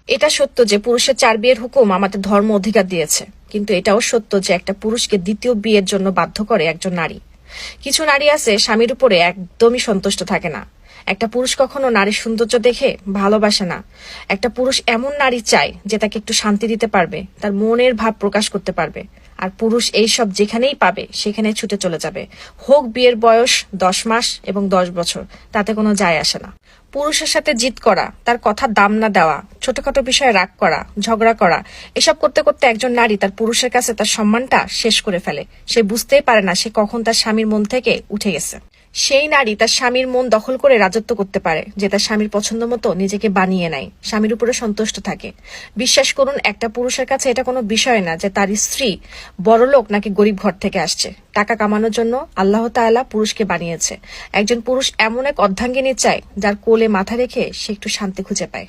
এটা সত্য যে পুরুষের 4 বিয়ের হুকুম আমাদের ধর্ম অধিকার দিয়েছে, কিন্তু এটাও সত্য যে একটা পুরুষকে দ্বিতীয় বিয়ের জন্য বাধ্য করে একজন নারী। কিছু নারী আছে স্বামীর উপরে একদমই সন্তুষ্ট থাকে না। একটা পুরুষ কখনো নারীর সৌন্দর্য দেখে ভালোবাসে না। একটা পুরুষ এমন নারী চায় যে তাকে একটু শান্তি দিতে পারবে, তার মনের ভাব প্রকাশ করতে পারবে। আর পুরুষ এইসব যেখানেই পাবে সেখানে ছুটে চলে যাবে, হোক বিয়ের বয়স 10 মাস এবং 10 বছর, তাতে কোনো যায় আসে না। পুরুষের সাথে জিদ করা, তার কথা দাম না দেওয়া, ছোটখাটো বিষয়ে রাগ করা, ঝগড়া করা, এসব করতে করতে একজন নারী তার পুরুষের কাছে তার সম্মানটা শেষ করে ফেলে। সে বুঝতেই পারে না সে কখন তার স্বামীর মন থেকে উঠে গেছে। সেই নারী তার স্বামীর মন দখল করে রাজত্ব করতে পারে, যে তার স্বামীর পছন্দ মতো নিজেকে বানিয়ে নেয়, স্বামীর উপরে সন্তুষ্ট থাকে। বিশ্বাস করুন, একটা পুরুষের কাছে এটা কোনো বিষয় না যে তার স্ত্রী বড়লোক নাকি গরিব ঘর থেকে আসছে। টাকা কামানোর জন্য আল্লাহ তাআলা পুরুষকে বানিয়েছে। একজন পুরুষ এমন এক অর্ধাঙ্গিনী চায় যার কোলে মাথা রেখে সে একটু শান্তি খুঁজে পায়।